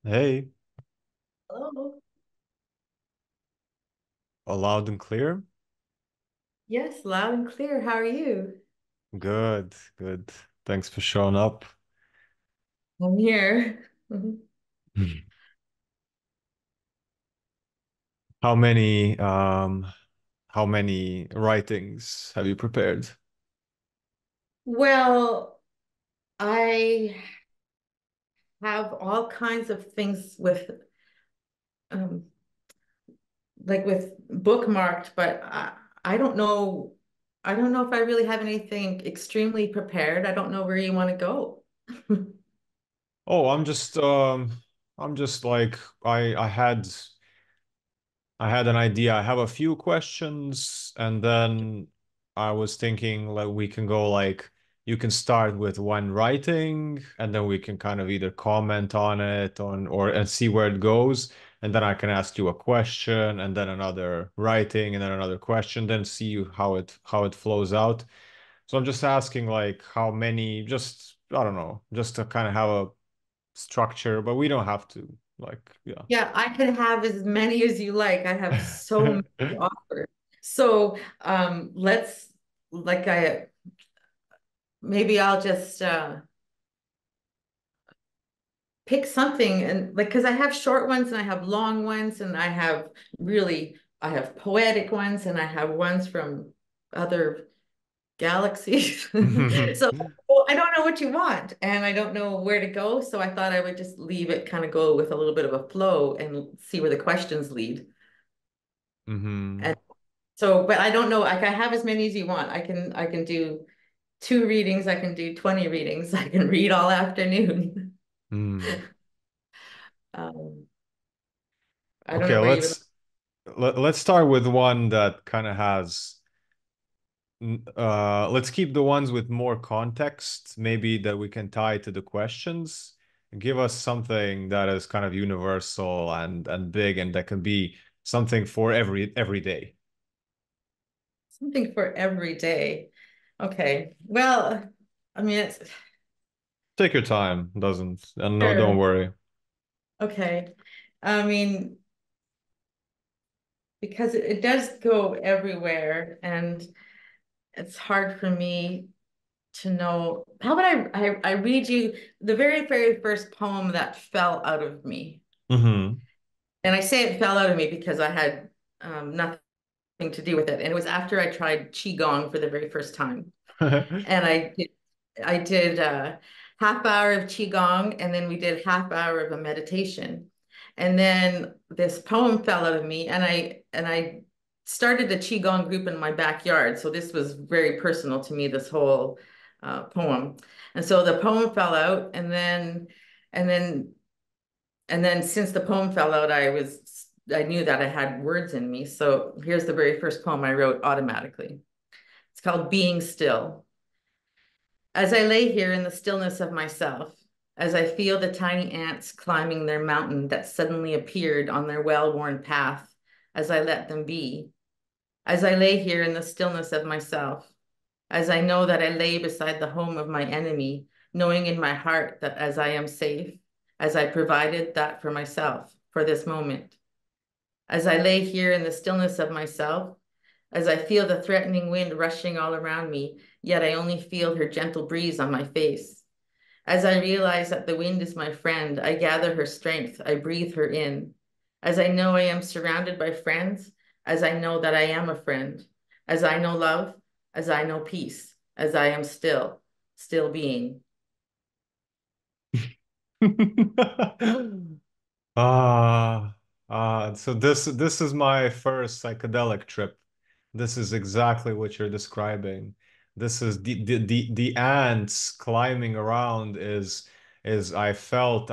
Hey, Hello. loud and clear? Yes, loud and clear. How are you? Good, good. Thanks for showing up. I'm here. Mhm. How many how many writings have you prepared? Well, I have all kinds of things with um with bookmarked, but I don't know. I don't know if I really have anything extremely prepared. I don't know where you want to go. Oh, I'm just like I had an idea. I have a few questions, and then I was thinking like we can go like you can start with one writing, and then we can kind of either comment on it on or and see where it goes, and then I can ask you a question, and then another writing, and then another question, then see how it flows out. So I'm just asking like how many, just I don't know, just to kind of have a structure, but we don't have to like yeah. Yeah, I can have as many as you like. I have so many to offer. So, let's like I maybe I'll just pick something and like because I have short ones and I have long ones and I have poetic ones and I have ones from other galaxies. So well, I don't know what you want and I don't know where to go. So I thought I would just leave it kind of go with a little bit of a flow and see where the questions lead. hmm And so, but I don't know, like I have as many as you want. I can do two readings, I can do 20 readings, I can read all afternoon. Mm. Um, I don't Okay, know where you would. let's start with one that kind of has let's keep the ones with more context, maybe that we can tie to the questions. Give us something that is kind of universal and big and that can be something for every day. Something for every day. Okay. Well, I mean, it's Take your time, doesn't and no, don't sure. worry. Okay. I mean, because it does go everywhere, and it's hard for me to know. How about I read you the very, very first poem that fell out of me? hmm And I say it fell out of me because I had nothing to do with it. And it was after I tried Qigong for the very first time. And I did a half hour of qigong, and then we did half hour of a meditation. And then this poem fell out of me, and I started a qigong group in my backyard. So this was very personal to me, this whole poem. And so the poem fell out, and then and then since the poem fell out, I knew that I had words in me. So here's the very first poem I wrote automatically. It's called Being Still. As I lay here in the stillness of myself, as I feel the tiny ants climbing their mountain that suddenly appeared on their well-worn path, as I let them be, as I lay here in the stillness of myself, as I know that I lay beside the home of my enemy, knowing in my heart that as I am safe, as I provided that for myself, for this moment, as I lay here in the stillness of myself, as I feel the threatening wind rushing all around me, yet I only feel her gentle breeze on my face. As I realize that the wind is my friend, I gather her strength, I breathe her in. As I know I am surrounded by friends, as I know that I am a friend, as I know love, as I know peace, as I am still, still being. So this is my first psychedelic trip. This is exactly what you're describing. This is the ants climbing around is I felt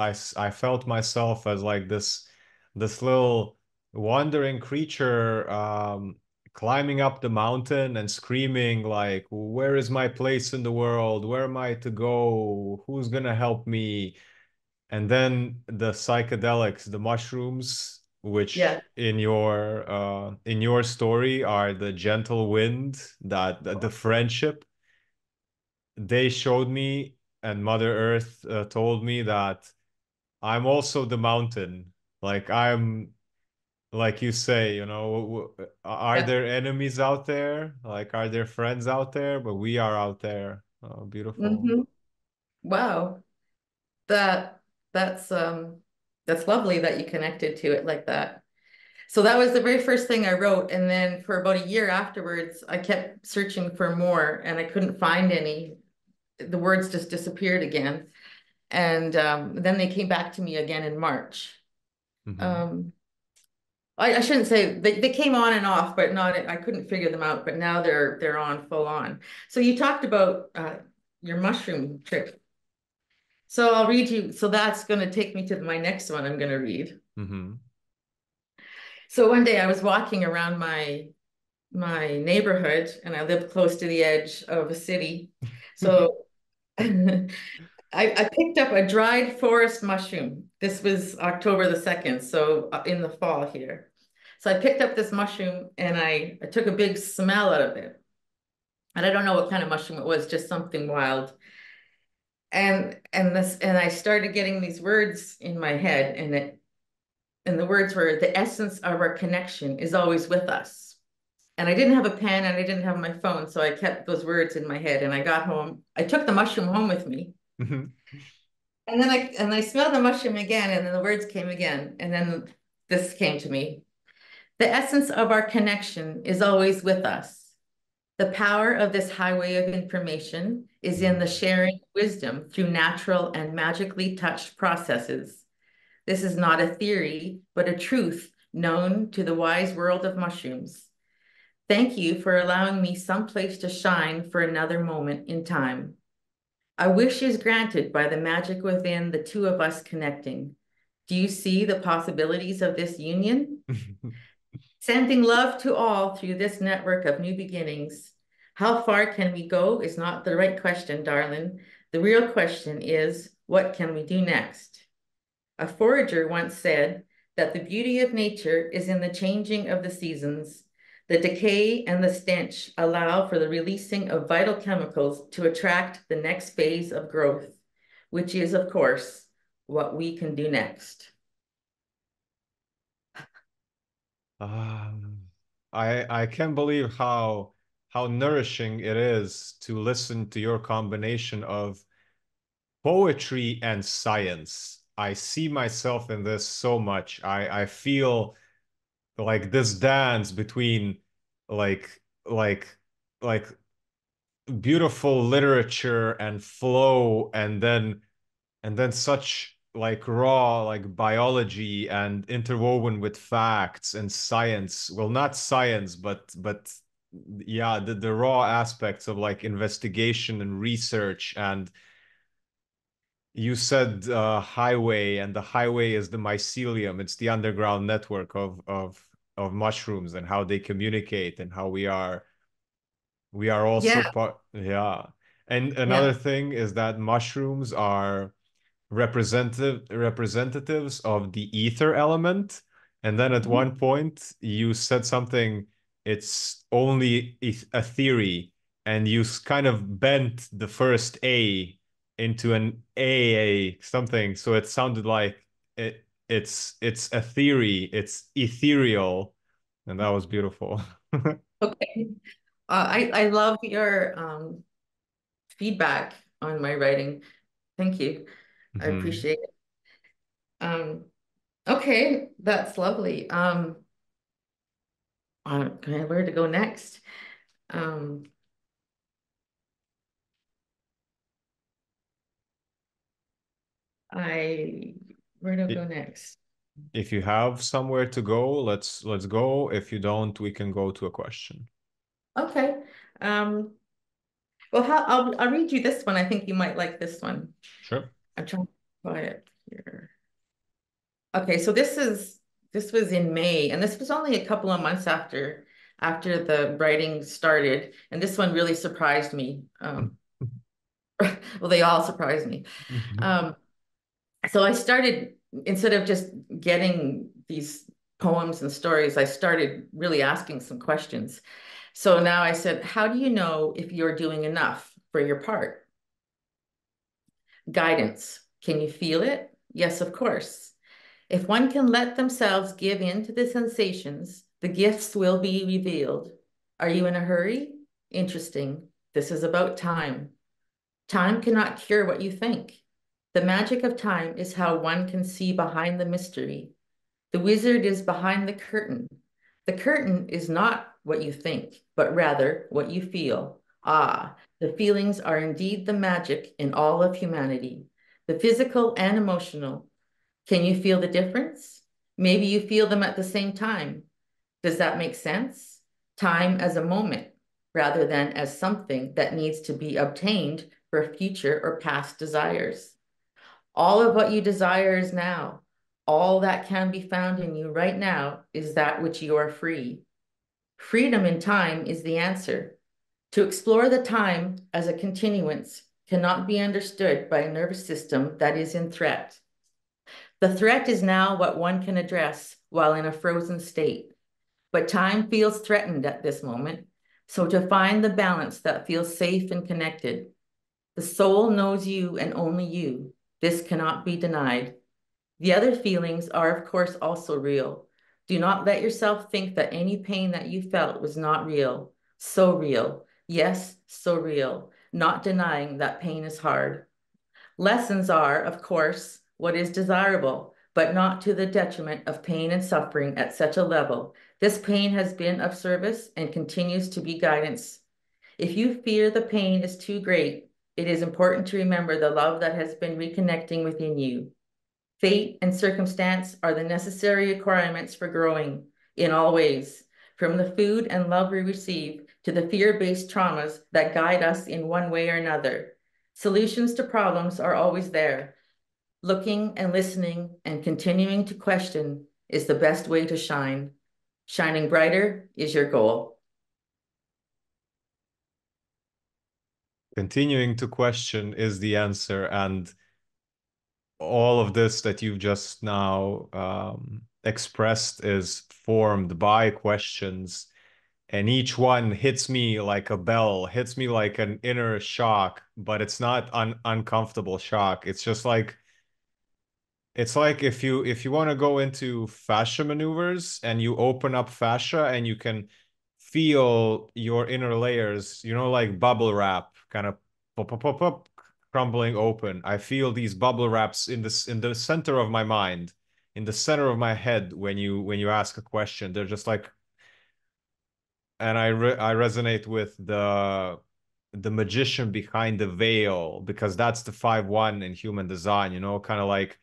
myself as like this little wandering creature climbing up the mountain and screaming like, where is my place in the world? Where am I to go? Who's gonna help me? And then the psychedelics, the mushrooms, which Yeah. in your story are the gentle wind, that the friendship, they showed me, and Mother Earth told me that I'm also the mountain. Like I'm like you say, are Yeah. there enemies out there? Like, are there friends out there? But we are out there. Oh, beautiful. Hmm. Wow. That that's lovely that you connected to it like that. So that was the very first thing I wrote. And then for about a year afterwards, I kept searching for more and I couldn't find any. The words just disappeared again. And then they came back to me again in March. Hmm. Um, I shouldn't say they came on and off, but not I couldn't figure them out, but now they're on full on. So you talked about your mushroom trip. So I'll read you. So that's going to take me to my next one I'm going to read. Hmm. So one day I was walking around my neighborhood and I lived close to the edge of a city. So I picked up a dried forest mushroom. This was October the 2nd, so in the fall here. So I picked up this mushroom and I took a big smell out of it. And I don't know what kind of mushroom it was, just something wild. And I started getting these words in my head, and the words were the essence of our connection is always with us. And I didn't have a pen and I didn't have my phone, so I kept those words in my head. And I got home. I took the mushroom home with me. And then I smelled the mushroom again, and then the words came again. And then this came to me. The essence of our connection is always with us. The power of this highway of information is in the sharing of wisdom through natural and magically touched processes. This is not a theory, but a truth known to the wise world of mushrooms. Thank you for allowing me some place to shine for another moment in time. A wish is granted by the magic within the two of us connecting. Do you see the possibilities of this union? Sending love to all through this network of new beginnings. How far can we go is not the right question, darling. The real question is, what can we do next? A forager once said that the beauty of nature is in the changing of the seasons. The decay and the stench allow for the releasing of vital chemicals to attract the next phase of growth, which is, of course, what we can do next. Um, I can't believe how nourishing it is to listen to your combination of poetry and science. I see myself in this so much. I feel like this dance between like like like beautiful literature and flow, and then such like raw like biology and interwoven with facts and science. Well, not science, but yeah, the raw aspects of like investigation and research. And you said highway, and the highway is the mycelium. It's the underground network of mushrooms and how they communicate and how we are Yeah, also part. Yeah. And yeah. another thing is that mushrooms are representatives of the ether element. And then at Mhm. one point you said something, it's only a theory, and you kind of bent the first A into an A something. So it sounded like it's a theory, it's ethereal, and that was beautiful. Okay. I love your feedback on my writing. Thank you. I Mhm. appreciate it. Um, okay, that's lovely. Okay, where to go next? Um, I where to go next? If you have somewhere to go, let's go. If you don't, we can go to a question. Okay. Um, well, I'll read you this one. I think you might like this one. Sure. I'm trying to find it here. Okay, so this was in May, and this was only a couple of months after the writing started, and this one really surprised me. Well, they all surprised me. Mhm. Um, so I started, instead of just getting these poems and stories, I started really asking some questions. So now I said, how do you know if you're doing enough for your part? Guidance. Can you feel it? Yes, of course. If one can let themselves give in to the sensations, the gifts will be revealed. Are you in a hurry? Interesting. This is about time. Time cannot cure what you think. The magic of time is how one can see behind the mystery. The wizard is behind the curtain. The curtain is not what you think, but rather what you feel. Ah, the feelings are indeed the magic in all of humanity, the physical and emotional. Can you feel the difference? Maybe you feel them at the same time. Does that make sense? Time as a moment rather than as something that needs to be obtained for future or past desires. All of what you desire is now. All that can be found in you right now is that which you are free. Freedom in time is the answer. To explore the time as a continuance cannot be understood by a nervous system that is in threat. The threat is now what one can address while in a frozen state. But time feels threatened at this moment. So to find the balance that feels safe and connected, the soul knows you and only you. This cannot be denied. The other feelings are, of course, also real. Do not let yourself think that any pain that you felt was not real. So real. Yes, so real. Not denying that pain is hard. Lessons are, of course, what is desirable, but not to the detriment of pain and suffering at such a level. This pain has been of service and continues to be guidance. If you fear the pain is too great, it is important to remember the love that has been reconnecting within you. Fate and circumstance are the necessary requirements for growing in all ways, from the food and love we receive to the fear-based traumas that guide us in one way or another. Solutions to problems are always there. Looking and listening and continuing to question is the best way to shine. Shining brighter is your goal. Continuing to question is the answer, and all of this that you've just now expressed is formed by questions, and each one hits me like a bell, hits me like an inner shock, but it's not uncomfortable shock. It's like if you want to go into fascia maneuvers and you open up fascia and you can feel your inner layers, like bubble wrap kind of pop, pop, pop, pop, crumbling open. I feel these bubble wraps in the center of my mind, in the center of my head when you ask a question. They're just like, and I resonate with the magician behind the veil, because that's the 5-1 in human design, kind of like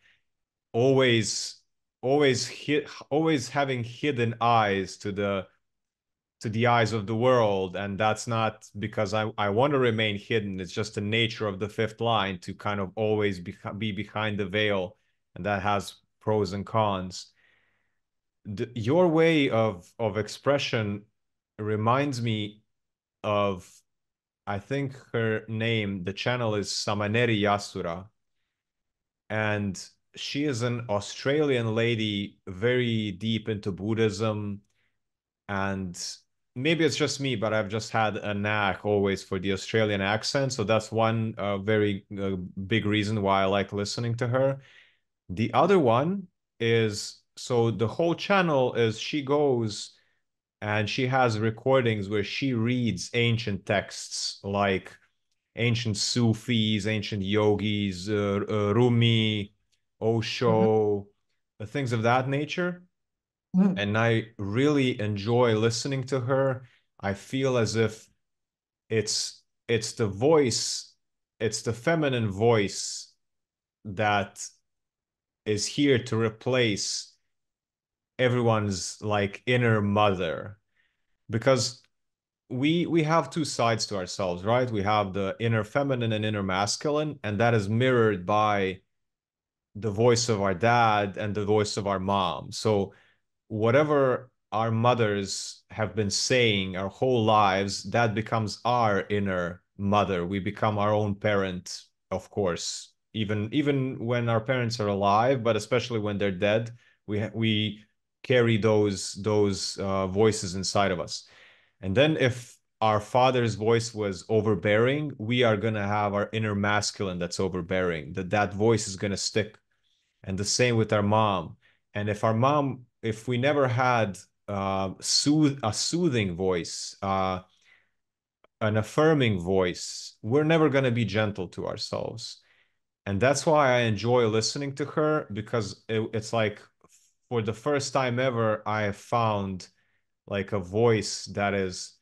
always always having hidden eyes to the eyes of the world. And that's not because I want to remain hidden. It's just the nature of the fifth line to kind of always be behind the veil, and that has pros and cons. Your way of expression reminds me of, I think her name, the channel is Samaneri Yasura, and she is an Australian lady, very deep into Buddhism. And maybe it's just me, but I've just had a knack always for the Australian accent. So that's one very big reason why I like listening to her. The other one is, so the whole channel is she goes and she has recordings where she reads ancient texts like ancient Sufis, ancient yogis, Rumi, Mhm. Osho, things of that nature. Mhm. And I really enjoy listening to her. I feel as if it's the voice, it's the feminine voice that is here to replace everyone's like inner mother, because we have two sides to ourselves, right? We have the inner feminine and inner masculine, and that is mirrored by the voice of our dad and the voice of our mom. So whatever our mothers have been saying our whole lives, that becomes our inner mother. We become our own parent, of course, even when our parents are alive, but especially when they're dead, we carry those voices inside of us. And then if our father's voice was overbearing, we are gonna have our inner masculine that's overbearing. That voice is gonna stick. and the same with our mom. And if we never had a soothing voice, an affirming voice, we're never going to be gentle to ourselves. And that's why I enjoy listening to her, because it's like for the first time ever, I have found like a voice that is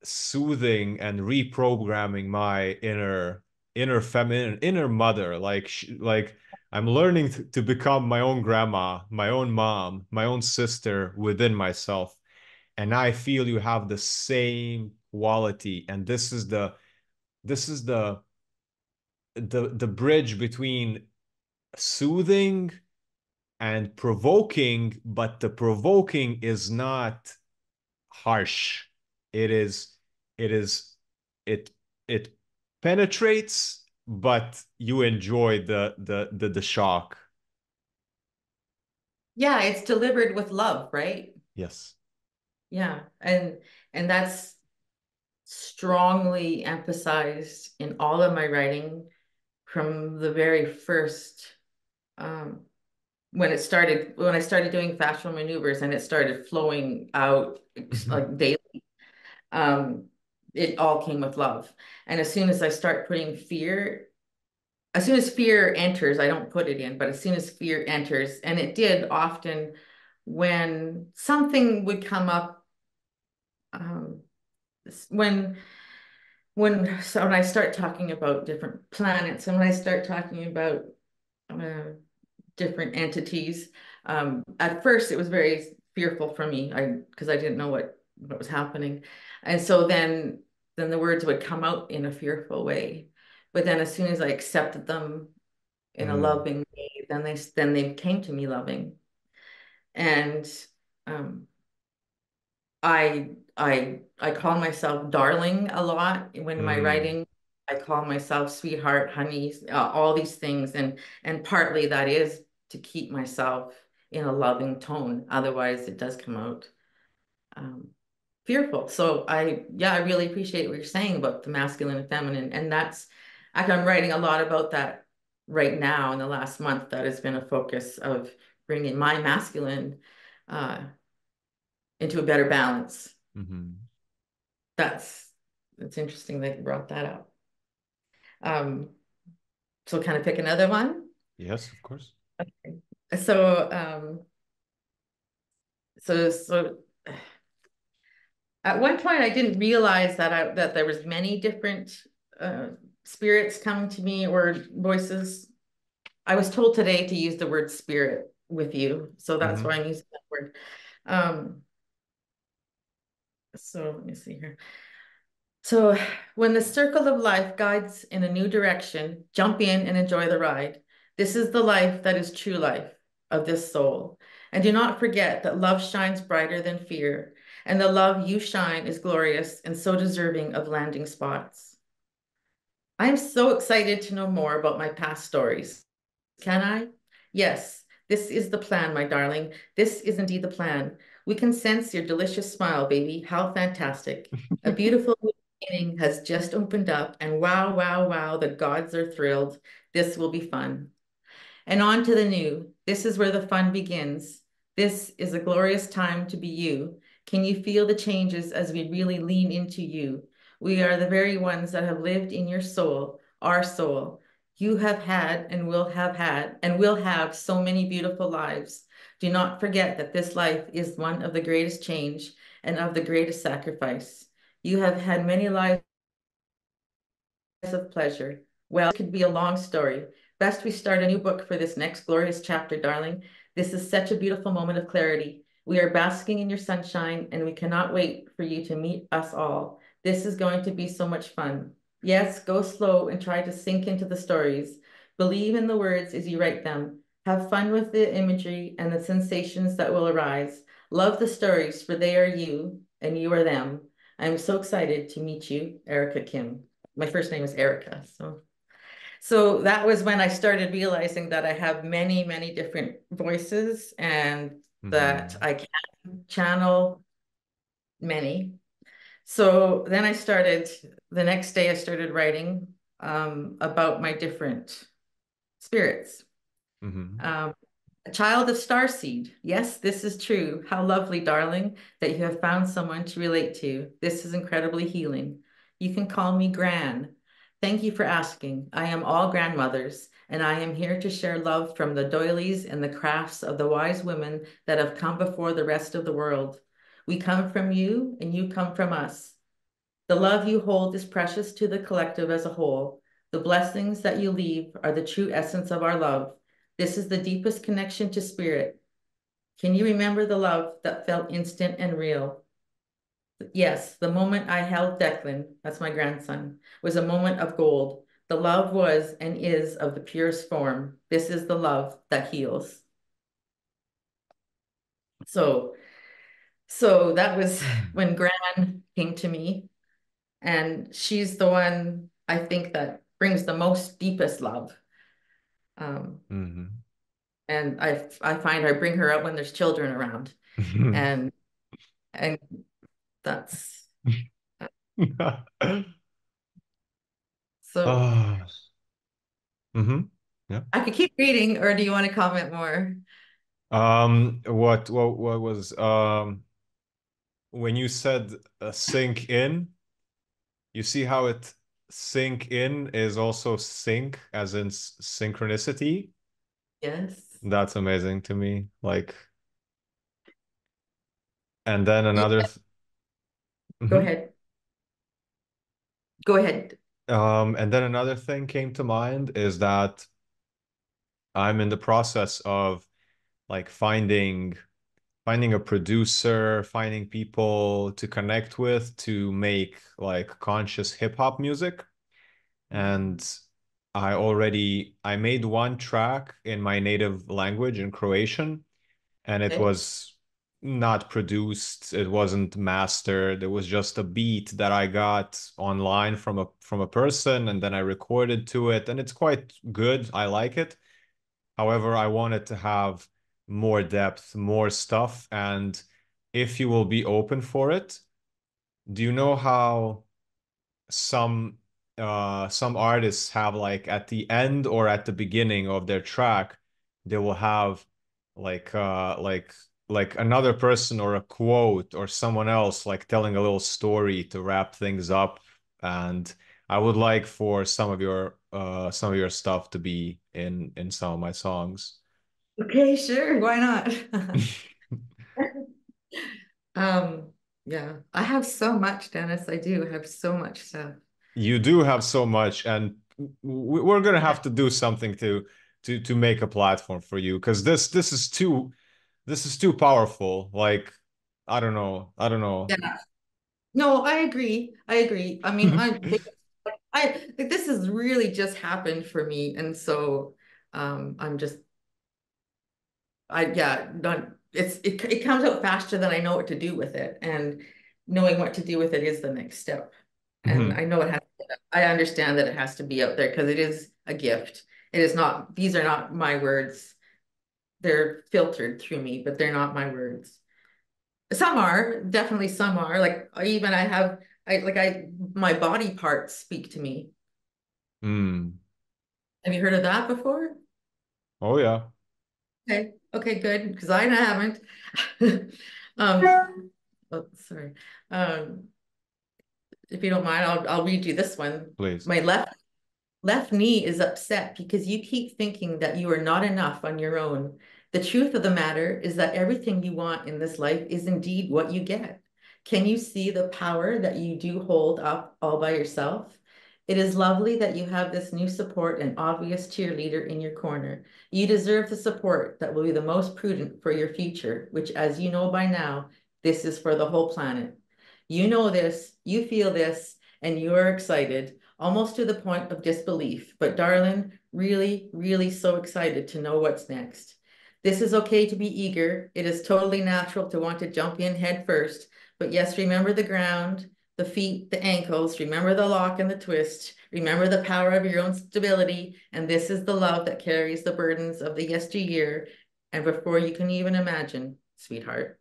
soothing and reprogramming my inner feminine, inner mother. Like I'm learning to become my own grandma, my own mom, my own sister within myself. And I feel you have the same quality. And this is the bridge between soothing and provoking, but the provoking is not harsh. It is, it is, it it penetrates, but you enjoy the shock. Yeah, it's delivered with love, right? Yes. Yeah. And that's strongly emphasized in all of my writing from the very first um when I started doing fascial maneuvers and it started flowing out like daily. um it all came with love. And as soon as I start putting fear, as soon as fear enters, I don't put it in, but as soon as fear enters, and it did often when something would come up, um, when when I start talking about different planets and when I start talking about uh, different entities, at first it was very fearful for me, because I didn't know what was happening, and so then the words would come out in a fearful way, but then as soon as I accepted them in a Mm, loving way, then they came to me loving. And um, I call myself darling a lot when my mm, writing. I call myself sweetheart, honey, all these things, and partly that is to keep myself in a loving tone. Otherwise, it does come out um, fearful. So yeah, I really appreciate what you're saying about the masculine and feminine, and that's actually I'm writing a lot about that right now in the last month. That has been a focus of bringing my masculine uh, into a better balance. mhm. That's it's interesting that you brought that up. Um, so kind of pick another one. Yes, of course. Okay. So so at one point I didn't realize that there was many different uh, spirits coming to me or voices. I was told today to use the word spirit with you, so that's why Hmm. I'm using that word. Um, so let me see here. So, when the circle of life guides in a new direction, jump in and enjoy the ride. This is the life that is true life of this soul. And do not forget that love shines brighter than fear, and the love you shine is glorious and so deserving of landing spots. I am so excited to know more about my past stories. Can I? Yes, this is the plan, my darling. This is indeed the plan. We can sense your delicious smile, baby. How fantastic. A beautiful new beginning has just opened up, and wow, wow, wow, the gods are thrilled. This will be fun. And on to the new. This is where the fun begins. This is a glorious time to be you. Can you feel the changes as we really lean into you? We are the very ones that have lived in your soul, our soul. You have had and will have so many beautiful lives. Do not forget that this life is one of the greatest change and of the greatest sacrifice. You have had many lives of pleasure. Well, it could be a long story. Best we start a new book for this next glorious chapter, darling. This is such a beautiful moment of clarity. We are basking in your sunshine, and we cannot wait for you to meet us all. This is going to be so much fun. Yes, go slow and try to sink into the stories. Believe in the words as you write them. Have fun with the imagery and the sensations that will arise. Love the stories, for they are you, and you are them. I'm so excited to meet you, Erica Kim. My first name is Erica. So that was when I started realizing that I have many, many different voices and that Hmm. I can channel many. So then the next day I started writing about my different spirits. Hmm. Um, a child of starseed. Yes, this is true. How lovely, darling, that you have found someone to relate to. This is incredibly healing. You can call me Gran. Thank you for asking. I am all grandmothers, and I am here to share love from the doilies and the crafts of the wise women that have come before the rest of the world. We come from you, and you come from us. The love you hold is precious to the collective as a whole. The blessings that you leave are the true essence of our love. This is the deepest connection to spirit. Can you remember the love that felt instant and real? Yes, the moment I held Declan, that's my grandson, was a moment of gold. The love was and is of the purest form. This is the love that heals. So, so that was when Gran came to me. And she's the one I think that brings the most deepest love. Um, Hmm. and I find I bring her up when there's children around, and and that's so. Ah. Hmm. Yeah. I could keep reading, or do you want to comment more? What was when you said sink in, you see how it sink in is also sync as in synchronicity? Yes. That's amazing to me. Like, and then Yeah, another go mhm. ahead. Go ahead. And then another thing came to mind is that I'm in the process of like finding a producer, finding people to connect with to make like conscious hip hop music. And I made one track in my native language in Croatian, and it Okay. was not produced, it wasn't mastered. It was just a beat that I got online from a person, and then I recorded to it, and it's quite good. I like it. However, I wanted to have more depth, more stuff, and if you will be open for it, do you know how some some artists have like at the end or at the beginning of their track they will have like like another person or a quote or someone else like telling a little story to wrap things up, and I would like for some of your stuff to be in some of my songs. Okay, sure. Why not? Um, yeah, I have so much, Dennis. I do have so much stuff. You do have so much, and we're gonna have to do something to make a platform for you because this is too powerful. Like, I don't know. Yeah. No, I agree. I agree. I mean, I like this has really just happened for me, and so I'm just yeah, not it comes out faster than I know what to do with it, and knowing what to do with it is the next step. And Mhm. I know I understand that it has to be out there because it is a gift. It is not, these are not my words. They're filtered through me, but they're not my words. Some are, definitely some are. Like even I have my body parts speak to me. Mm. Have you heard of that before? Oh yeah, Okay, okay, good, because I haven't. Um, oh, sorry. Um, if you don't mind, I'll read you this one. please. My left knee is upset because you keep thinking that you are not enough on your own. The truth of the matter is that everything you want in this life is indeed what you get. Can you see the power that you do hold up all by yourself? It is lovely that you have this new support and obvious cheerleader in your corner. You deserve the support that will be the most prudent for your future, which, as you know by now, this is for the whole planet. You know this, you feel this, and you are excited almost to the point of disbelief. But darling, really, really so excited to know what's next. This is okay to be eager. It is totally natural to want to jump in head first. But yes, remember the ground, the feet, the ankles. Remember the lock and the twist. Remember the power of your own stability. And this is the love that carries the burdens of the yesteryear and before you can even imagine, sweetheart.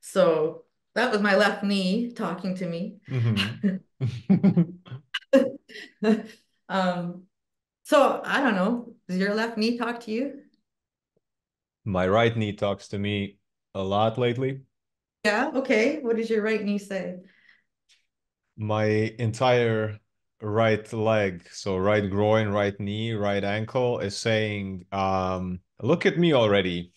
So that was my left knee talking to me. Hmm. Um, so I don't know. Does your left knee talk to you? My right knee talks to me a lot lately. Yeah, okay. What does your right knee say? My entire right leg, so right groin, right knee, right ankle, is saying, look at me already.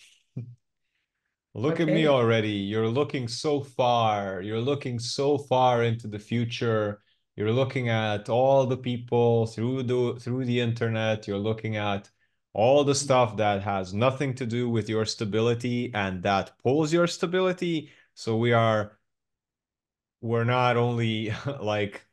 Look at me Okay. already. You're looking so far. You're looking so far into the future. You're looking at all the people through the internet. You're looking at all the stuff that has nothing to do with your stability and that pulls your stability. So we're not only like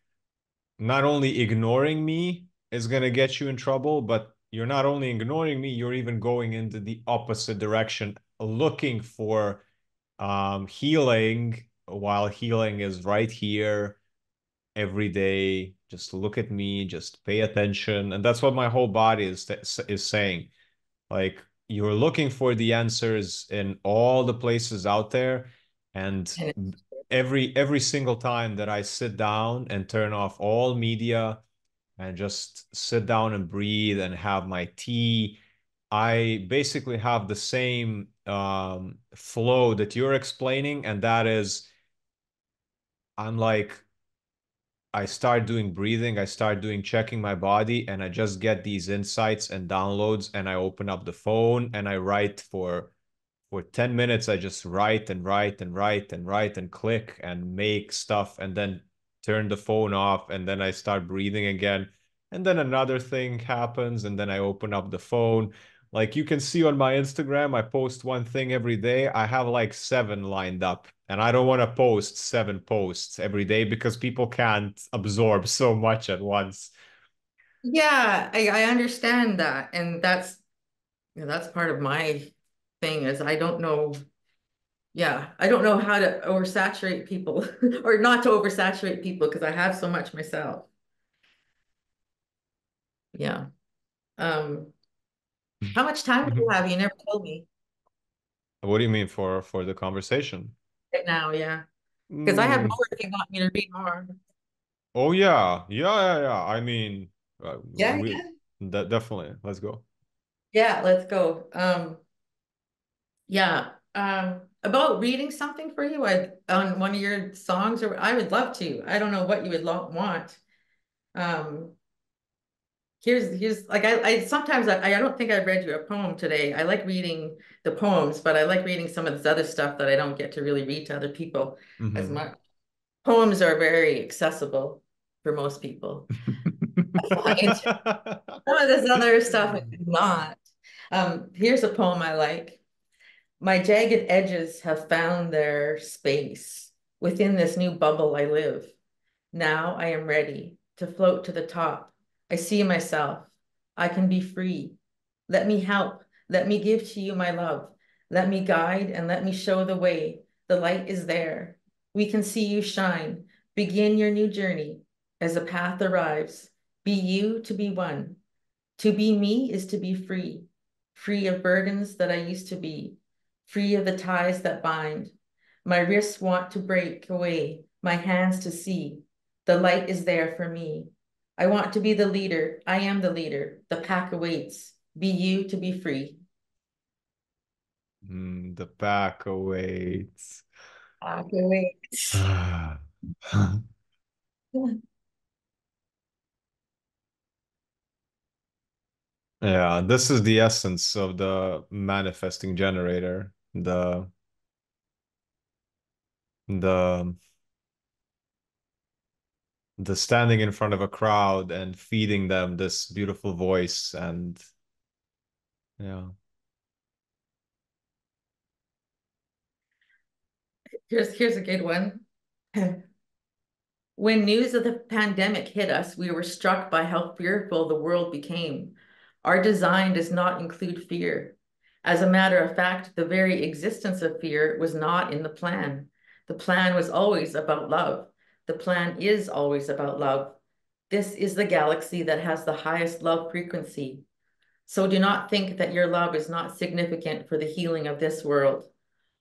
not only ignoring me is going to get you in trouble, but you're not only ignoring me, you're even going into the opposite direction, looking for healing, while healing is right here every day. Just look at me, just pay attention. And that's what my whole body is saying. Like, you're looking for the answers in all the places out there. And And every single time that I sit down and turn off all media and just sit down and breathe and have my tea, I basically have the same flow that you're explaining, and that is, I'm like, I start doing breathing, I start doing checking my body, and I just get these insights and downloads, and I open up the phone and I write for 10 minutes. I just write and write and write and write and click and make stuff and then turn the phone off, and then I start breathing again. And then another thing happens, and then I open up the phone. Like, you can see on my Instagram, I post one thing every day. I have like seven lined up, and I don't want to post seven posts every day because people can't absorb so much at once. yeah, I understand that. And that's part of my thing is I don't know. Yeah, I don't know how to oversaturate people or not to oversaturate people because I have so much myself. Yeah. Um, how much time do you have? You never told me What do you mean for the conversation? right now, yeah. Because I have Mm, more if you want me to read more. oh yeah, yeah, yeah, yeah. I mean, Yeah, we that definitely. Let's go. yeah, let's go. Yeah. About reading something for you, on one of your songs, or I would love to. I don't know what you would lo want. Um, here's like I sometimes I don't think I've read you a poem today. I like reading the poems, but I like reading some of this other stuff that I don't get to really read to other people as Hmm. much. Poems are very accessible for most people. I find some of this other stuff is not. Here's a poem I like. My jagged edges have found their space within this new bubble I live. Now I am ready to float to the top. I see myself. I can be free. Let me help. Let me give to you my love. Let me guide and let me show the way. The light is there. We can see you shine. Begin your new journey as a path arrives. Be you to be one. To be me is to be free, free of burdens that I used to be, free of the ties that bind. My wrists want to break away, my hands to see. The light is there for me. I want to be the leader. I am the leader. The pack awaits. Be you to be free. The pack awaits. Pack awaits. Yeah, this is the essence of the manifesting generator. The the standing in front of a crowd and feeding them this beautiful voice, and yeah. Here's a good one. When news of the pandemic hit us, we were struck by how fearful the world became. Our design does not include fear. As a matter of fact, the very existence of fear was not in the plan. The plan was always about love. The plan is always about love. This is the galaxy that has the highest love frequency. So do not think that your love is not significant for the healing of this world.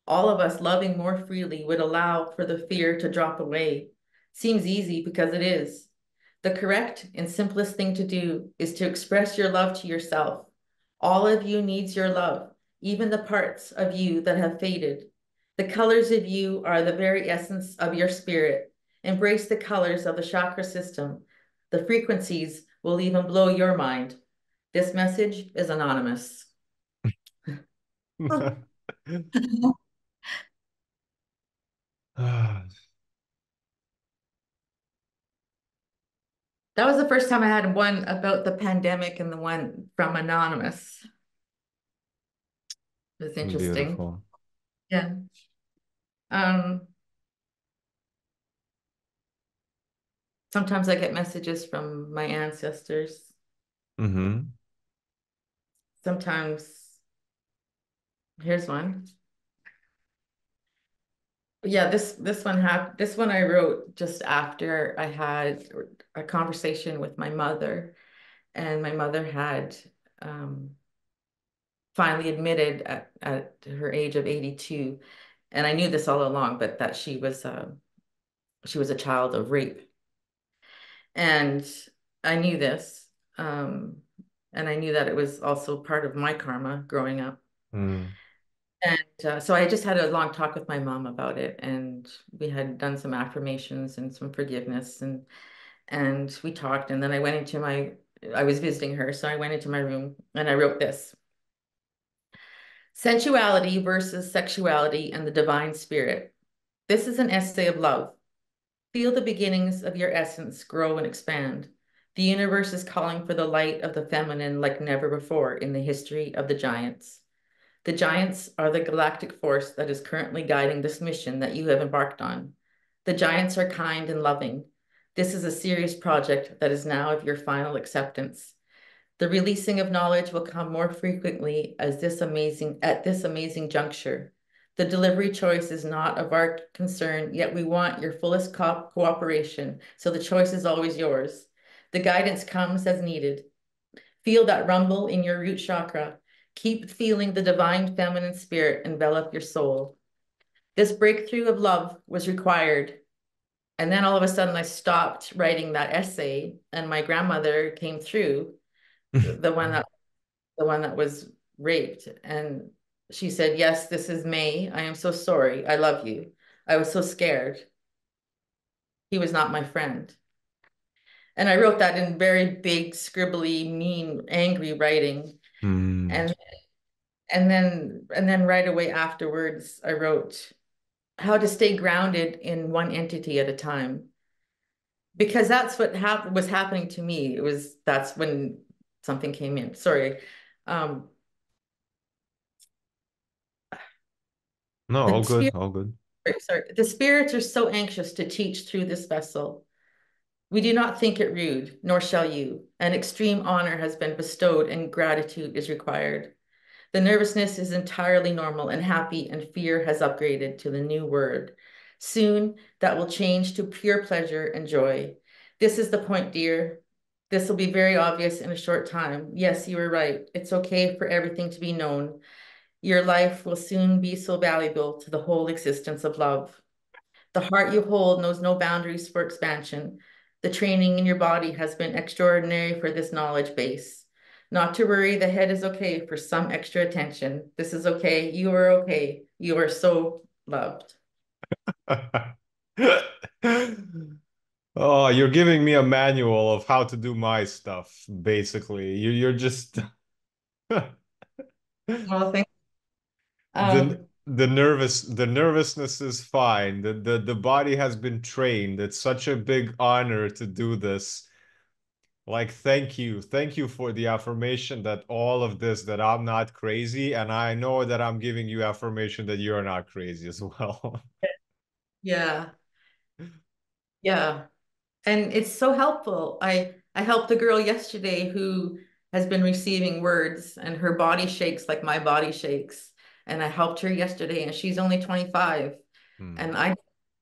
All of us loving more freely would allow for the fear to drop away. Seems easy because it is. The correct and simplest thing to do is to express your love to yourself. All of you needs your love, even the parts of you that have faded. The colors of you are the very essence of your spirit. Embrace the colors of the chakra system. The frequencies will even blow your mind. This message is anonymous. That was the first time I had one about the pandemic and the one from Anonymous. It was interesting. Beautiful. Yeah. Um, Sometimes I get messages from my ancestors. Mm-hmm. Sometimes, here's one. Yeah, this one I wrote just after I had a conversation with my mother, and my mother had um, finally admitted at her age of 82, and I knew this all along, but that she was a child of rape. And I knew this. Um, and I knew that it was also part of my karma growing up. Mm. And so I just had a long talk with my mom about it, and we had done some affirmations and some forgiveness, and we talked. And then I was visiting her, so I went into my room and I wrote this: Sensuality versus sexuality and the divine spirit. This is an essay of love. Feel the beginnings of your essence grow and expand. The universe is calling for the light of the feminine like never before in the history of the giants. The giants are the galactic force that is currently guiding this mission that you have embarked on. The giants are kind and loving. This is a serious project that is now of your final acceptance. The releasing of knowledge will come more frequently at this amazing juncture. The delivery choice is not of our concern, yet we want your fullest cooperation, so the choice is always yours. The guidance comes as needed. Feel that rumble in your root chakra. Keep feeling the divine feminine spirit envelop your soul. This breakthrough of love was required. And then all of a sudden, I stopped writing that essay, and my grandmother came through, the one that the one that was raped. And she said, Yes, this is May. I am so sorry. I love you. I was so scared. He was not my friend. And I wrote that in very big, scribbly, mean, angry writing. Mm. And and then right away afterwards, I wrote how to stay grounded in one entity at a time. Because that's what was happening to me. That's when something came in. Sorry. Um, No, the all good, spirit all good. sorry, the spirits are so anxious to teach through this vessel. We do not think it rude, nor shall you. An extreme honor has been bestowed and gratitude is required. The nervousness is entirely normal and happy, and fear has upgraded to the new word. Soon that will change to pure pleasure and joy. This is the point, dear. This will be very obvious in a short time. Yes, you were right. It's okay for everything to be known. Your life will soon be so valuable to the whole existence of love. The heart you hold knows no boundaries for expansion. The training in your body has been extraordinary for this knowledge base. Not to worry, the head is okay for some extra attention. This is okay. You are okay. You are so loved. Oh, you're giving me a manual of how to do my stuff, basically. You're just Well, thank the nervousness is fine. The body has been trained. It's such a big honor to do this. Like, thank you. Thank you for the affirmation that all of this, that I'm not crazy. And I know that I'm giving you affirmation that you're not crazy as well. yeah, yeah. And it's so helpful. I helped a girl yesterday who has been receiving words and her body shakes like my body shakes. And I helped her yesterday and she's only 25. Hmm. And I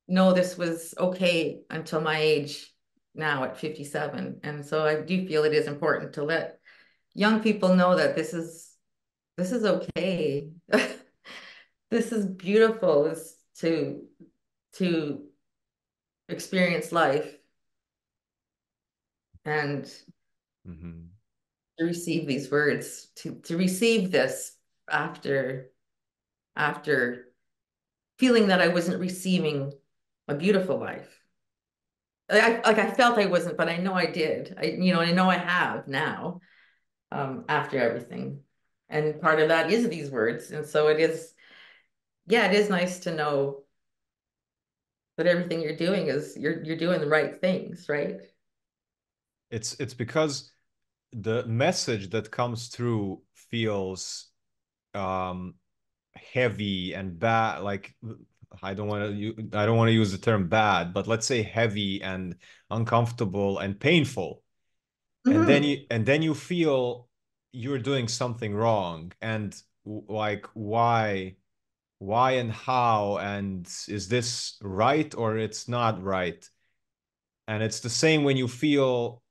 know this was okay until my age now at 57. And so I do feel it is important to let young people know that this is okay. This is beautiful is to experience life, and Hmm. to receive these words, to receive this after after feeling that I wasn't receiving a beautiful life. I felt I wasn't, but I know I did. I know I have now, after everything. And part of that is these words. And so it is, yeah, it is nice to know that everything you're doing is you're doing the right things, right? It's because the message that comes through feels um heavy and bad, like I don't want to use the term bad, but let's say heavy and uncomfortable and painful. And then Hmm. you feel you're doing something wrong, and like why and how, and is this right or it's not right? And it's the same when you feel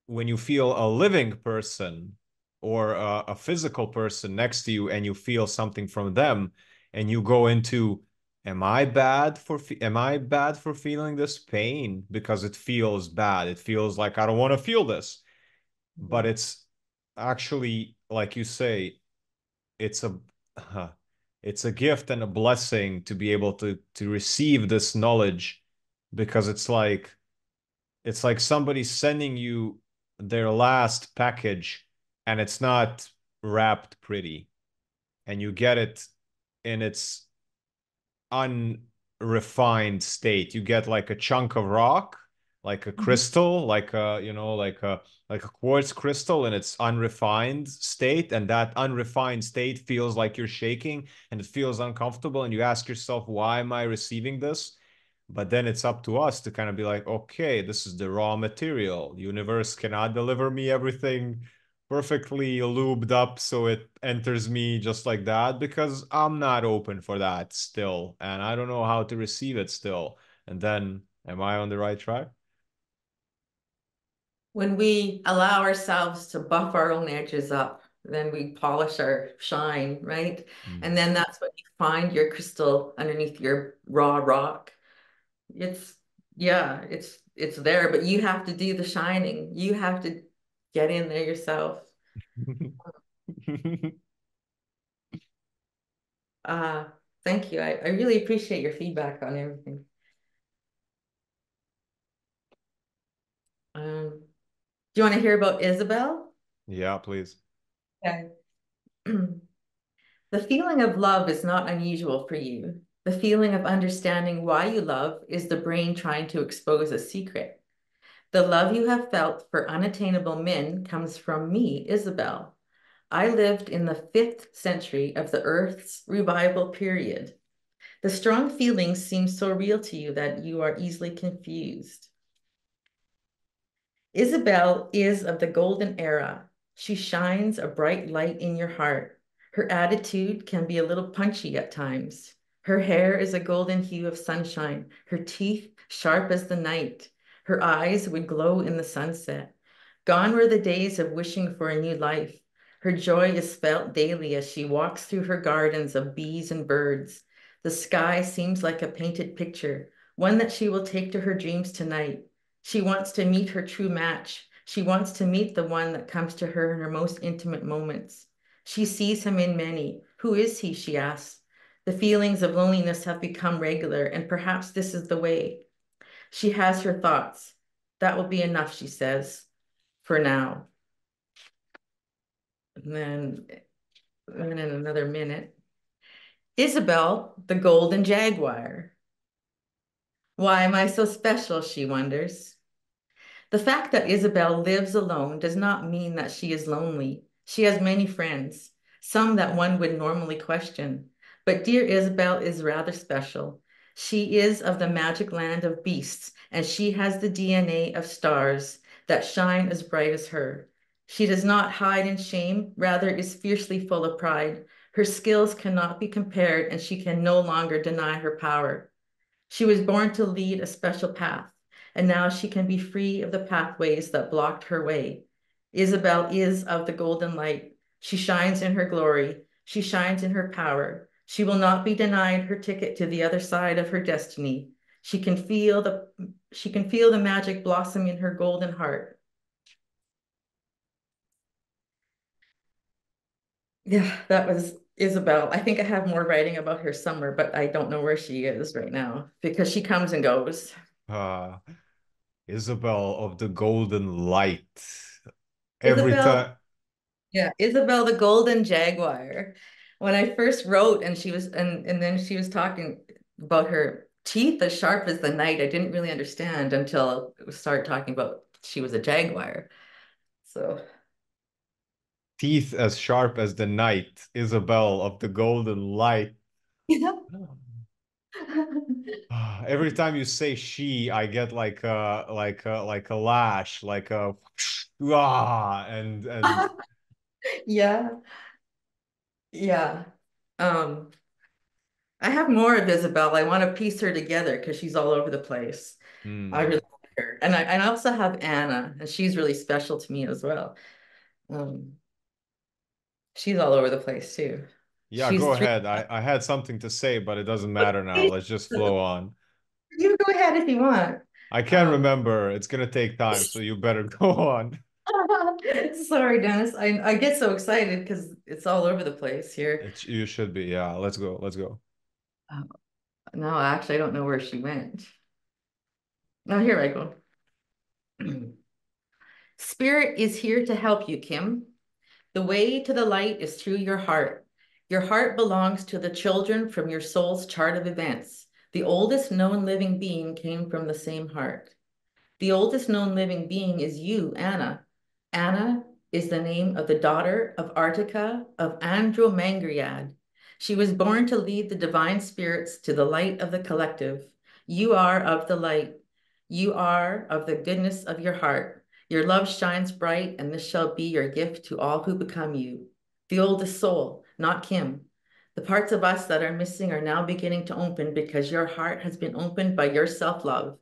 a living person or a physical person next to you and you feel something from them and you go into, am I bad for feeling this pain because it feels bad, it feels like I don't want to feel this. But it's actually, like you say, it's a it's a gift and a blessing to be able to receive this knowledge, because it's like somebody sending you their last package and it's not wrapped pretty, and you get it in its unrefined state. You get like a chunk of rock, like a crystal, like a, like a quartz crystal in its unrefined state, and that unrefined state feels like you're shaking and it feels uncomfortable, and you ask yourself, why am I receiving this? But then it's up to us to kind of be like, okay, this is the raw material. Universe cannot deliver me everything perfectly lubed up so it enters me just like that, because I'm not open for that still, and I don't know how to receive it still. And then, am I on the right track? When we allow ourselves to buff our own edges up, then we polish our shine, right? And Mm. then that's when you find your crystal underneath your raw rock. It's, yeah, it's there, but you have to do the shining. You have to get in there yourself. Uh, Thank you. I really appreciate your feedback on everything. Do you want to hear about Isabel? Yeah, please. Okay. The feeling of love is not unusual for you. The feeling of understanding why you love is the brain trying to expose a secret. The love you have felt for unattainable men comes from me, Isabel. I lived in the 5th century of the Earth's revival period. The strong feelings seem so real to you that you are easily confused. Isabel is of the golden era. She shines a bright light in your heart. Her attitude can be a little punchy at times. Her hair is a golden hue of sunshine, her teeth sharp as the night. Her eyes would glow in the sunset. Gone were the days of wishing for a new life. Her joy is felt daily as she walks through her gardens of bees and birds. The sky seems like a painted picture, one that she will take to her dreams tonight. She wants to meet her true match. She wants to meet the one that comes to her in her most intimate moments. She sees him in many. Who is he? She asks. The feelings of loneliness have become regular, and perhaps this is the way. She has her thoughts. That will be enough, she says, for now. And then in another minute, Isabel, the golden jaguar. Why am I so special? She wonders. The fact that Isabel lives alone does not mean that she is lonely. She has many friends, some that one would normally question. But dear Isabel is rather special. She is of the magic land of beasts, and she has the DNA of stars that shine as bright as her. She does not hide in shame, rather is fiercely full of pride. Her skills cannot be compared, and she can no longer deny her power. She was born to lead a special path, and now she can be free of the pathways that blocked her way. Isabel is of the golden light. She shines in her glory. She shines in her power. She will not be denied her ticket to the other side of her destiny. She can feel the magic blossom in her golden heart. Yeah, that was Isabel. I think I have more writing about her somewhere, but I don't know where she is right now because she comes and goes. Uh, Isabel of the Golden Light. Every Isabel, time. yeah, Isabel the Golden Jaguar. When I first wrote and she was and then she was talking about her teeth as sharp as the night, I didn't really understand until we started talking about she was a jaguar. So Teeth as sharp as the night. Isabel of the Golden Light. yeah. Every time you say she, I get like a lash, like a and Yeah. Yeah. Um, I have more of Isabel. I want to piece her together because she's all over the place. I hmm. really like her. And I also have Anna, and she's really special to me as well. Um, she's all over the place too. Yeah, She's go three. ahead. I had something to say, but it doesn't matter now. Let's just flow on. You go ahead if you want. I can't Um, remember. It's gonna take time, so you better go on. sorry, Dennis. I get so excited because it's all over the place here. You should be. Yeah, let's go. Let's go. Uh, no, actually, I don't know where she went. No, here I go. Spirit is here to help you, Kim. The way to the light is through your heart. Your heart belongs to the children from your soul's chart of events. The oldest known living being came from the same heart. The oldest known living being is you, Anna. Anna is the name of the daughter of Artica of Andromangriad. She was born to lead the divine spirits to the light of the collective. You are of the light. You are of the goodness of your heart. Your love shines bright, and this shall be your gift to all who become you. The oldest soul, not Kim. The parts of us that are missing are now beginning to open because your heart has been opened by your self love.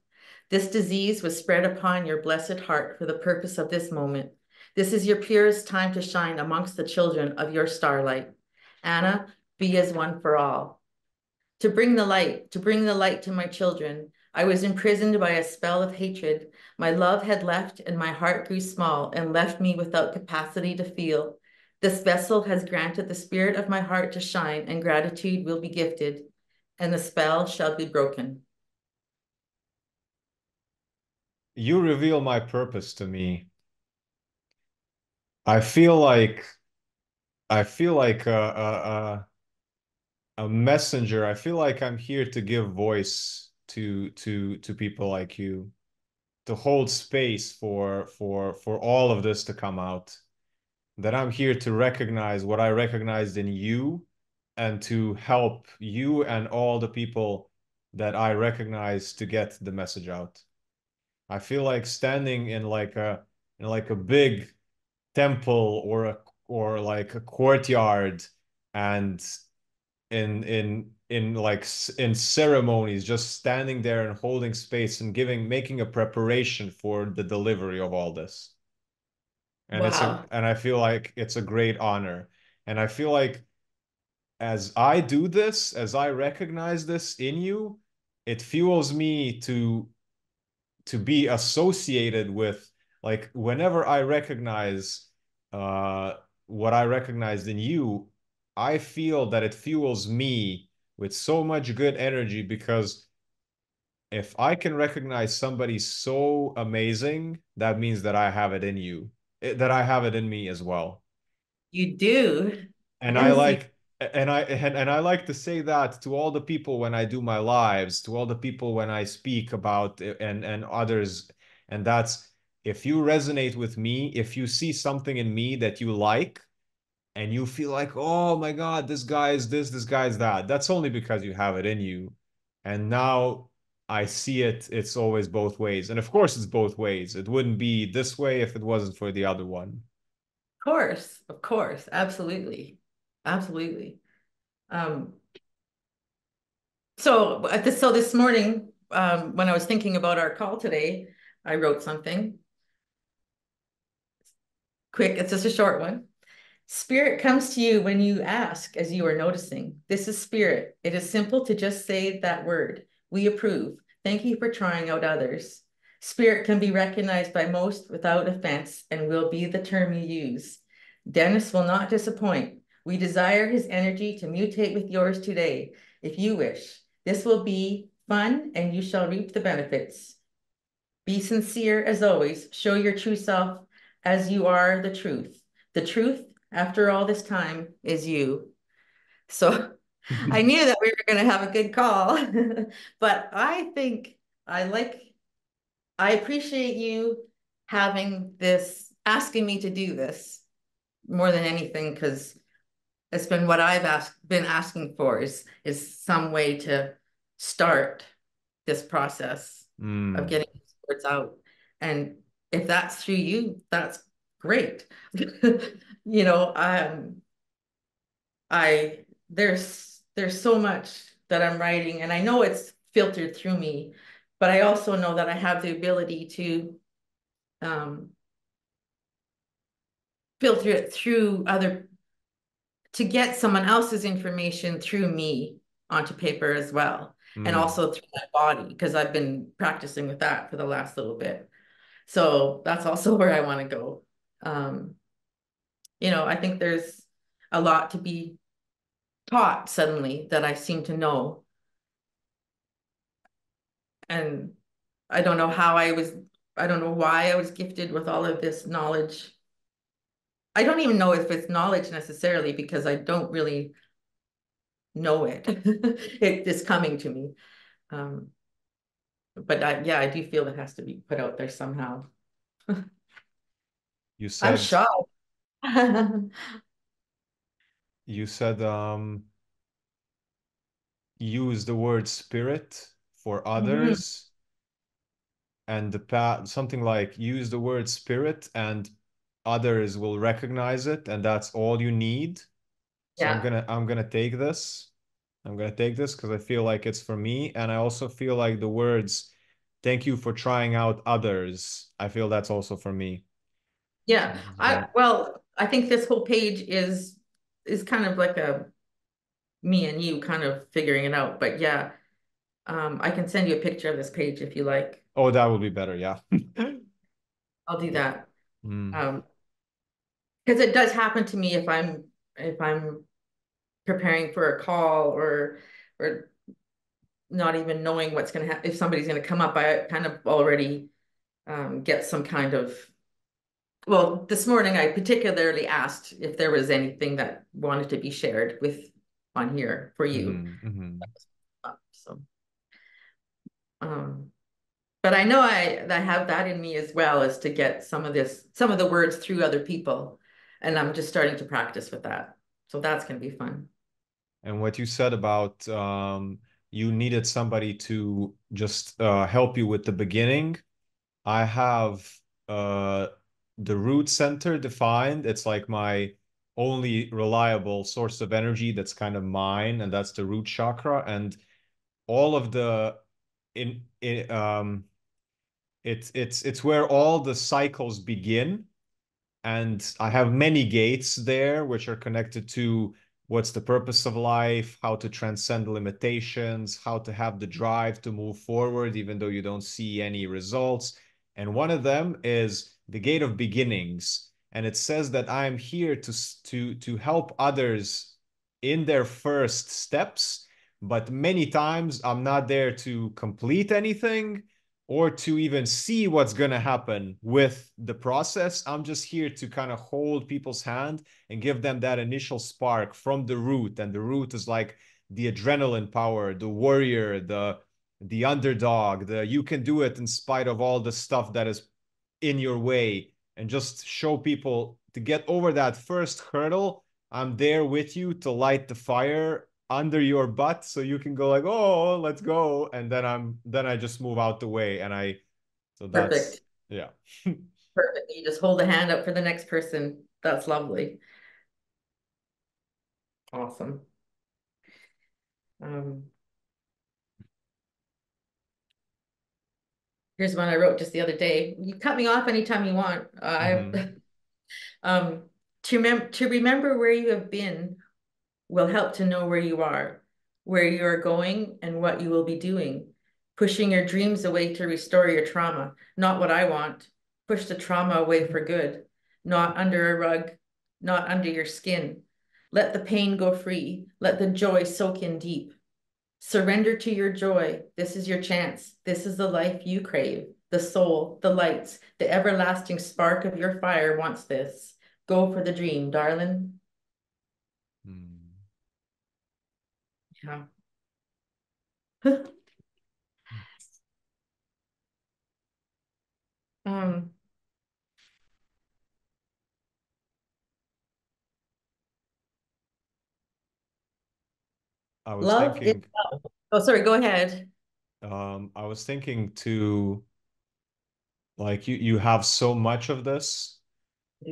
This disease was spread upon your blessed heart for the purpose of this moment. This is your purest time to shine amongst the children of your starlight. Anna, be as one for all. To bring the light to my children. I was imprisoned by a spell of hatred. My love had left, and my heart grew small and left me without capacity to feel. This vessel has granted the spirit of my heart to shine, and gratitude will be gifted, and the spell shall be broken. You reveal my purpose to me. I feel like a messenger. I feel like I'm here to give voice to people like you, to hold space for all of this to come out. That I'm here to recognize what I recognized in you and to help you and all the people that I recognize to get the message out. I feel like standing in like a big temple or like a courtyard and in ceremonies, just standing there and holding space and making a preparation for the delivery of all this. Wow. And I feel like it's a great honor. And I feel like as I do this, as I recognize this in you, it fuels me to be associated with, like, whenever I recognize uh what I recognized in you, I feel that it fuels me with so much good energy because if I can recognize somebody so amazing, that means that I have it in you, that I have it in me as well. You do. And I Yes, you like and I like to say that to all the people when I do my lives, to all the people when I speak about and others. And that's, if you resonate with me, if you see something in me that you like and you feel like, oh my God, this guy is this guy is that, that's only because you have it in you. And now I see it, it's always both ways. And of course it's both ways. It wouldn't be this way if it wasn't for the other one. of course, absolutely. Absolutely. Um, so this morning, when I was thinking about our call today, I wrote something quick. It's just a short one. Spirit comes to you when you ask, as you are noticing. This is spirit. It is simple to just say that word. We approve. Thank you for trying out others. Spirit can be recognized by most without offense and will be the term you use. Dennis will not disappoint. We desire his energy to mutate with yours today, if you wish. This will be fun and you shall reap the benefits. Be sincere as always. Show your true self as you are the truth. The truth, after all this time, is you. So I knew that we were going to have a good call, but I think I like, I appreciate you having this, asking me to do this more than anything, because it's been what been asking for is some way to start this process of Mm. getting these words out. And if that's through you, that's great. I there's so much that I'm writing, and I know it's filtered through me, but I also know that I have the ability to um, filter it through other to get someone else's information through me onto paper as well, and Mm. also through my body because I've been practicing with that for the last little bit. So that's also where I want to go. Um, I think there's a lot to be taught suddenly that I seem to know. And I don't know I don't know why I was gifted with all of this knowledge. I don't even know if it's knowledge necessarily because I don't really know it. It is coming to me. Um, but yeah, I do feel it has to be put out there somehow. You I'm said shocked. you said use the word spirit for Mhm. others and the path something like use the word spirit and others will recognize it and that's all you need. So Yeah, I'm gonna take this. I'm gonna take this because I feel like it's for me. And I also feel like the words thank you for trying out others. I feel that's also for me. So yeah. this is I good. well, I think this whole page is kind of like a me and you kind of figuring it out. But yeah, I can send you a picture of this page if you like. Oh, that would be better, yeah. I'll do Yeah. that. Mm. Um, because it does happen to me if I'm preparing for a call or not even knowing what's going to happen. If somebody's going to come up, I kind of already get some kind of. Well, this morning I particularly asked if there was anything that wanted to be shared with on here for you. Hmm. Hmm. So, um, but I know I have that in me as well as to get some of the words through other people, and I'm just starting to practice with that. So that's going to be fun. And what you said about you needed somebody to just help you with the beginning. I have uh, the root center defined. It's like my only reliable source of energy that's kind of mine, and that's the root chakra. And all of the in it's where all the cycles begin, and I have many gates there which are connected to what's the purpose of life, how to transcend limitations, how to have the drive to move forward even though you don't see any results. And one of them is the gate of beginnings. And it says that I'm here to help others in their first steps, but many times I'm not there to complete anything or to even see what's going to happen with the process. I'm just here to kind of hold people's hand and give them that initial spark from the root. And the root is like the adrenaline power, the warrior, the underdog, the you can do it in spite of all the stuff that is in your way, and just show people to get over that first hurdle. I'm there with you to light the fire under your butt so you can go like, oh, let's go. And then I just move out the way. And I so that's Perfect. yeah. Perfect. You just hold a hand up for the next person. That's lovely. Awesome. Um, Here's one I wrote just the other day. You cut me off anytime you want. I Hmm. um to remember where you have been will help to know where you are, where you are going, and what you will be doing. Pushing your dreams away to restore your trauma. Not what I want. Push the trauma away for good. Not under a rug, not under your skin. Let the pain go free. Let the joy soak in deep. Surrender to your joy. This is your chance. This is the life you crave. The soul, the lights, the everlasting spark of your fire wants this. Go for the dream, darling. Hmm. Yeah. Um, I was love is, thinking, oh, sorry, go ahead. I was thinking to like you have so much of this,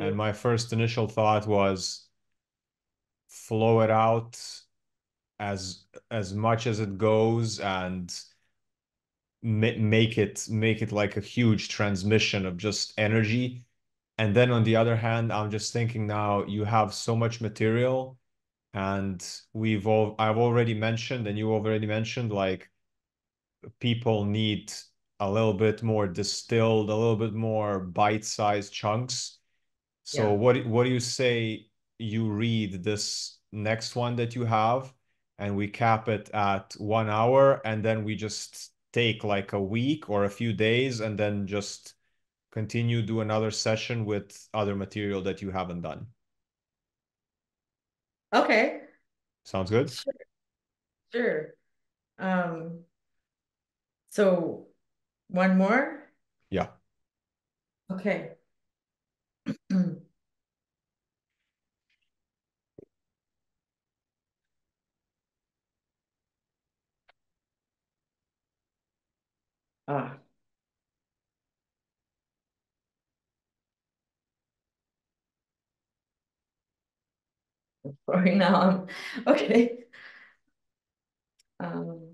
and my first initial thought was flow it out as much as it goes and make it like a huge transmission of just energy. And then on the other hand, I'm just thinking now you have so much material, and I've already mentioned and you already mentioned like people need a little bit more distilled, a little bit more bite-sized chunks. So Yeah. what do you say you read this next one that you have, and we cap it at 1 hour, and then we just take like a week or a few days, and then just continue do another session with other material that you haven't done. Okay. Sounds good? Sure. Sure. Um, so one more. Yeah. Okay. Ah, sorry now. Okay. Um,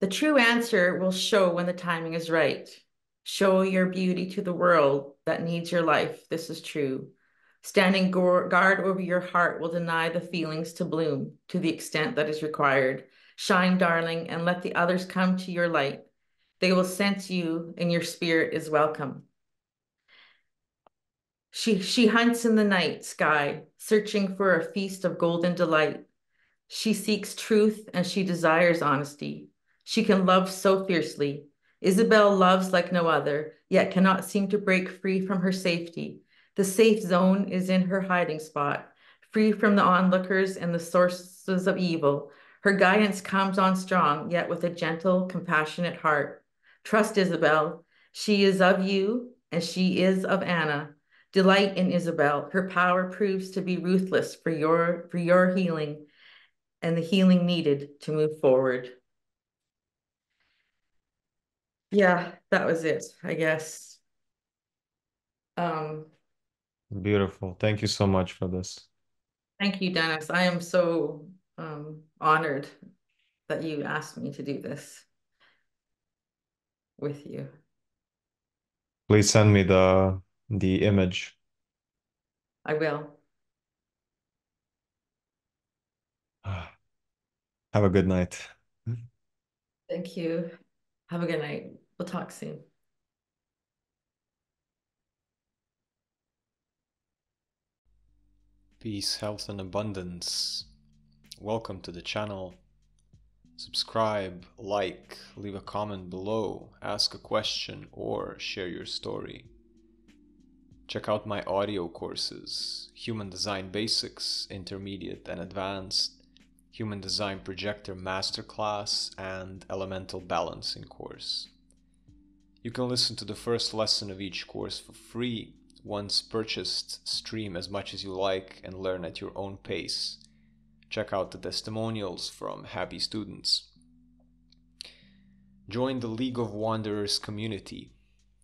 The true answer will show when the timing is right. Show your beauty to the world that needs your life. This is true. Standing guard over your heart will deny the feelings to bloom to the extent that is required. Shine, darling, and let the others come to your light. They will sense you and your spirit is welcome. She hunts in the night sky, searching for a feast of golden delight. She seeks truth and she desires honesty. She can love so fiercely. Isabel loves like no other, yet cannot seem to break free from her safety. The safe zone is in her hiding spot, free from the onlookers and the sources of evil. Her guidance comes on strong, yet with a gentle, compassionate heart. Trust Isabel. She is of you, and she is of Anna. Delight in Isabel. Her power proves to be ruthless for your healing and the healing needed to move forward. Yeah, that was it, I guess. Um, Beautiful. Thank you so much for this. Thank you, Dennis. I am so honored that you asked me to do this with you. Please send me the image. I will. Have a good night. Thank you. Have a good night. We'll talk soon. Peace, health, and abundance. Welcome to the channel. Subscribe, like, leave a comment below, ask a question, or share your story. Check out my audio courses: Human Design Basics, Intermediate and Advanced, Human Design Projector Masterclass, and Elemental Balancing course. You can listen to the first lesson of each course for free. Once purchased, stream as much as you like and learn at your own pace. Check out the testimonials from happy students. Join the League of Wanderers community.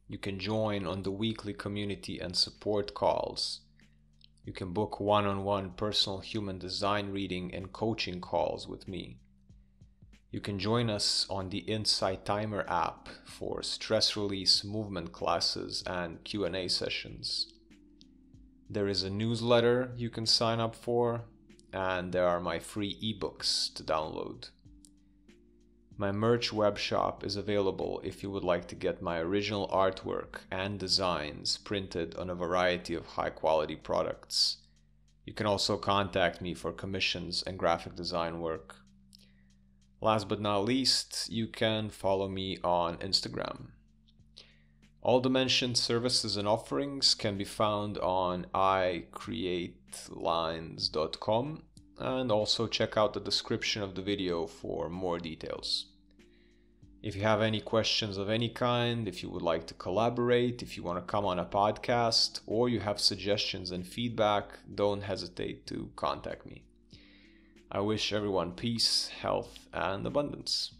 You can join on the weekly community and support calls. You can book one-on-one personal human design reading and coaching calls with me. You can join us on the Insight Timer app for stress release movement classes and Q&A sessions. There is a newsletter you can sign up for, and there are my free ebooks to download. My merch web shop is available if you would like to get my original artwork and designs printed on a variety of high-quality products. You can also contact me for commissions and graphic design work. Last but not least, you can follow me on Instagram. All the mentioned services and offerings can be found on icreatelines.com, and also check out the description of the video for more details. If you have any questions of any kind, if you would like to collaborate, if you want to come on a podcast, or you have suggestions and feedback, don't hesitate to contact me. I wish everyone peace, health, and abundance.